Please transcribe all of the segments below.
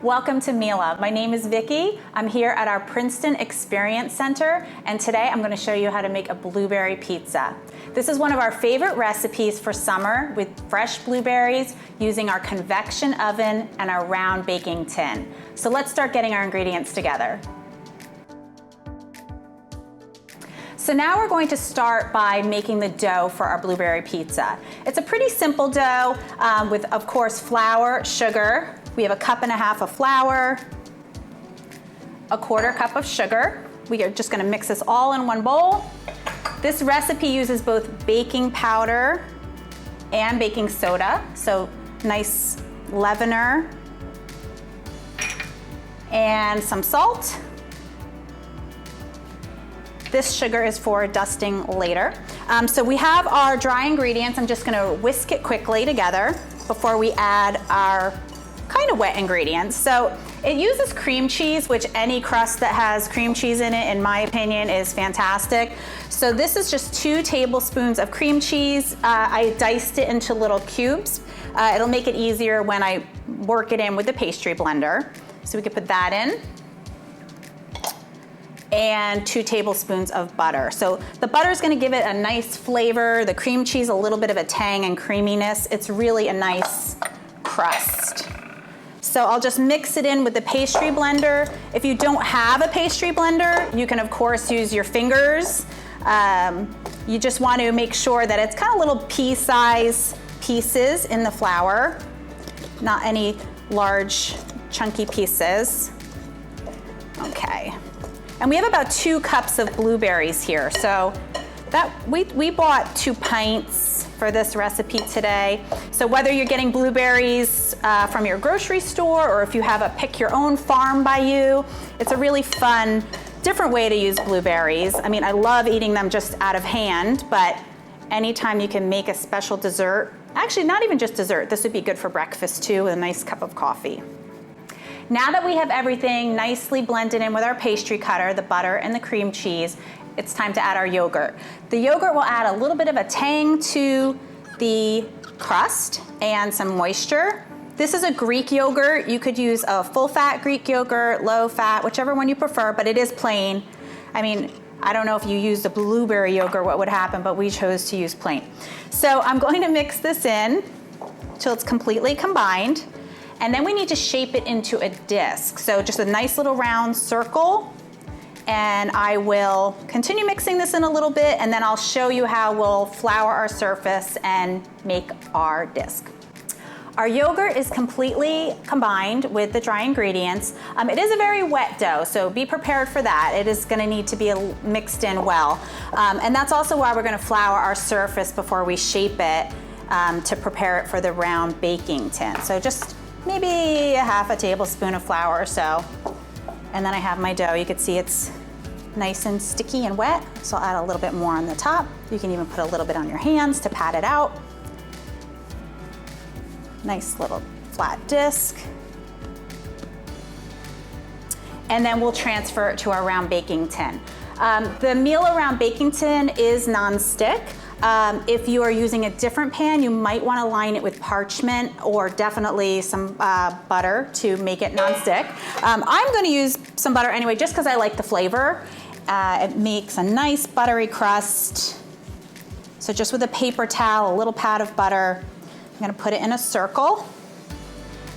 Welcome to Miele. My name is Vicki. I'm here at our Princeton Experience Center, and today I'm going to show you how to make a blueberry pizza. This is one of our favorite recipes for summer with fresh blueberries using our convection oven and our round baking tin. So let's start getting our ingredients together. So now we're going to start by making the dough for our blueberry pizza. It's a pretty simple dough with, of course, flour, sugar. We have 1.5 cups of flour, 1/4 cup of sugar. We are just gonna mix this all in one bowl. This recipe uses both baking powder and baking soda, so nice leavener, and some salt. This sugar is for dusting later. So we have our dry ingredients. I'm just gonna whisk it quickly together before we add our kind of wet ingredients. So it uses cream cheese, which any crust that has cream cheese in it, in my opinion, is fantastic. So this is just 2 tablespoons of cream cheese. I diced it into little cubes. It'll make it easier when I work it in with the pastry blender. So we could put that in. And 2 tablespoons of butter. So the butter is gonna give it a nice flavor, the cream cheese a little bit of a tang and creaminess. It's really a nice crust. So I'll just mix it in with the pastry blender. If you don't have a pastry blender, you can of course use your fingers. You just want to make sure that it's kind of little pea-size pieces in the flour, not any large chunky pieces. Okay. And we have about 2 cups of blueberries here. So that we bought 2 pints for this recipe today. So whether you're getting blueberries from your grocery store or if you have a pick your own farm by you, it's a really fun, different way to use blueberries. I mean, I love eating them just out of hand, but anytime you can make a special dessert, actually not even just dessert, this would be good for breakfast too with a nice cup of coffee. Now that we have everything nicely blended in with our pastry cutter, the butter and the cream cheese, it's time to add our yogurt. The yogurt will add a little bit of a tang to the crust and some moisture. This is a Greek yogurt. You could use a full-fat Greek yogurt, low-fat, whichever one you prefer, but it is plain. I mean, I don't know if you used a blueberry yogurt, what would happen, but we chose to use plain. So I'm going to mix this in till it's completely combined. And then we need to shape it into a disc. So just a nice little round circle. And I will continue mixing this in a little bit, and then I'll show you how we'll flour our surface and make our disc. Our yogurt is completely combined with the dry ingredients. It is a very wet dough, so be prepared for that. It is gonna need to be mixed in well. And that's also why we're gonna flour our surface before we shape it to prepare it for the round baking tin. So just maybe 1/2 tablespoon of flour or so. And then I have my dough. You can see it's nice and sticky and wet, so I'll add a little bit more on the top. You can even put a little bit on your hands to pat it out. Nice little flat disc. And then we'll transfer it to our round baking tin. The Miele round baking tin is non-stick. If you are using a different pan, you might want to line it with parchment or definitely some butter to make it non-stick. I'm going to use some butter anyway, just because I like the flavor. It makes a nice buttery crust. So just with a paper towel, a little pat of butter, I'm going to put it in a circle,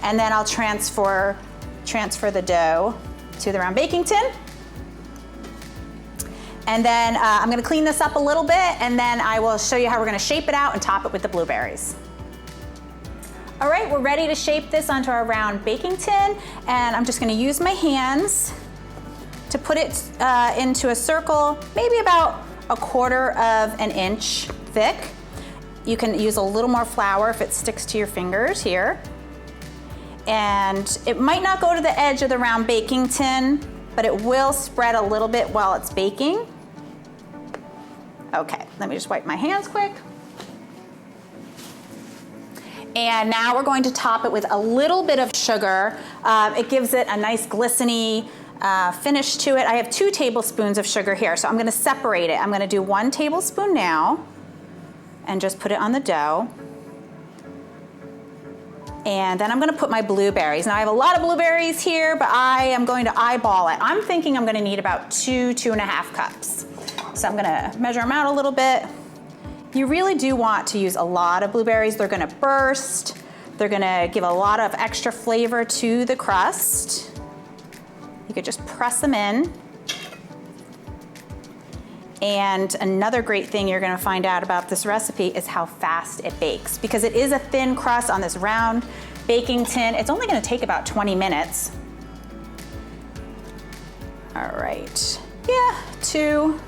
and then I'll transfer the dough to the round baking tin. And then I'm gonna clean this up a little bit, and then I will show you how we're gonna shape it out and top it with the blueberries. All right, we're ready to shape this onto our round baking tin, and I'm just gonna use my hands to put it into a circle, maybe about 1/4 of an inch thick. You can use a little more flour if it sticks to your fingers here. And it might not go to the edge of the round baking tin, but it will spread a little bit while it's baking. Okay, let me just wipe my hands quick. And now we're going to top it with a little bit of sugar. It gives it a nice glistening finish to it. I have 2 tablespoons of sugar here, so I'm gonna separate it. I'm gonna do 1 tablespoon now and just put it on the dough. And then I'm gonna put my blueberries. Now I have a lot of blueberries here, but I am going to eyeball it. I'm thinking I'm gonna need about 2.5 cups. So I'm gonna measure them out a little bit. You really do want to use a lot of blueberries. They're gonna burst. They're gonna give a lot of extra flavor to the crust. You could just press them in. And another great thing you're gonna find out about this recipe is how fast it bakes. Because it is a thin crust on this round baking tin, it's only gonna take about 20 minutes. All right, yeah, 2.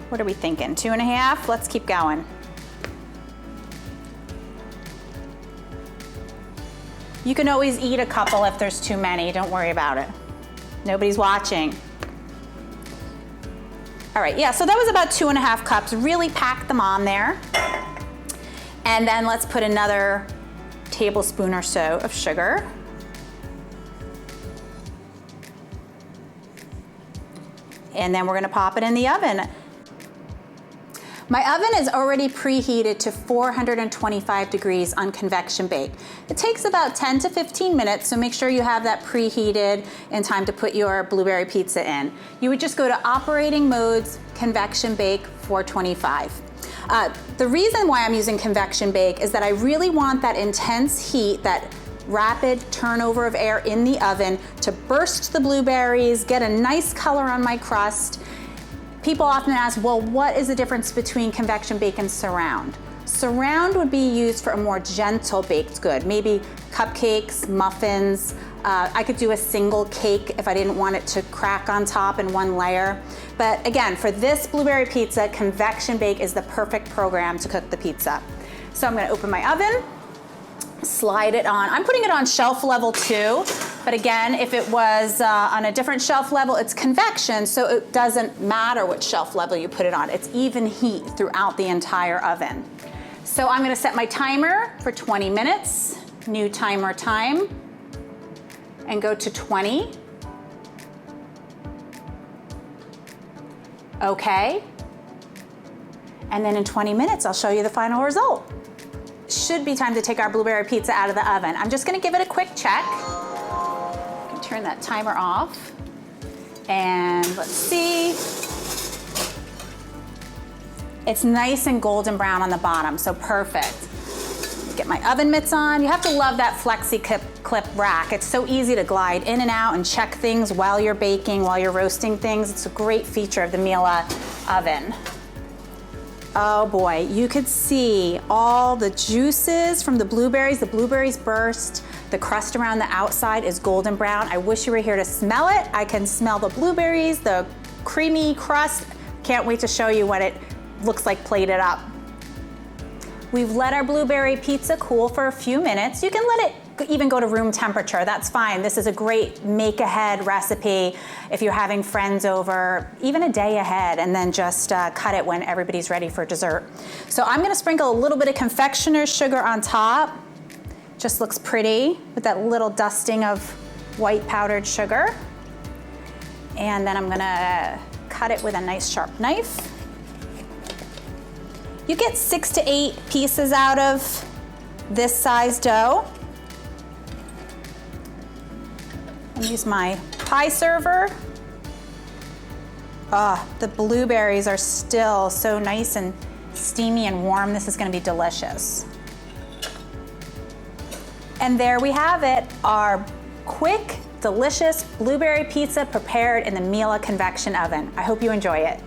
What are we thinking, 2.5? Let's keep going. You can always eat a couple if there's too many, don't worry about it. Nobody's watching. All right, yeah, so that was about 2.5 cups. Really pack them on there. And then let's put another tablespoon or so of sugar. And then we're gonna pop it in the oven. My oven is already preheated to 425 degrees on convection bake. It takes about 10 to 15 minutes, so make sure you have that preheated in time to put your blueberry pizza in. You would just go to operating modes, convection bake, 425. The reason why I'm using convection bake is that I really want that intense heat, that rapid turnover of air in the oven to burst the blueberries, get a nice color on my crust. People often ask, well, what is the difference between convection bake and surround? Surround would be used for a more gentle baked good, maybe cupcakes, muffins. I could do a single cake if I didn't want it to crack on top in one layer. But again, for this blueberry pizza, convection bake is the perfect program to cook the pizza. So I'm gonna open my oven, slide it on. I'm putting it on shelf level 2, but again, if it was on a different shelf level, it's convection, so it doesn't matter what shelf level you put it on. It's even heat throughout the entire oven. So I'm gonna set my timer for 20 minutes, new timer time, and go to 20. Okay. And then in 20 minutes, I'll show you the final result. Should be time to take our blueberry pizza out of the oven. I'm just gonna give it a quick check. I can turn that timer off. And let's see. It's nice and golden brown on the bottom, so perfect. Get my oven mitts on. You have to love that flexi clip rack. It's so easy to glide in and out and check things while you're baking, while you're roasting things. It's a great feature of the Miele oven. Oh boy, you could see all the juices from the blueberries. The blueberries burst. The crust around the outside is golden brown. I wish you were here to smell it. I can smell the blueberries, the creamy crust. Can't wait to show you what it looks like plated up. We've let our blueberry pizza cool for a few minutes. You can let it even go to room temperature, that's fine. This is a great make ahead recipe if you're having friends over, even a day ahead, and then just cut it when everybody's ready for dessert. So I'm gonna sprinkle a little bit of confectioner's sugar on top. Just looks pretty with that little dusting of white powdered sugar. And then I'm gonna cut it with a nice sharp knife. You get 6 to 8 pieces out of this size dough. I'll use my pie server. The blueberries are still so nice and steamy and warm. This is gonna be delicious. And there we have it, our quick, delicious blueberry pizza prepared in the Miele convection oven. I hope you enjoy it.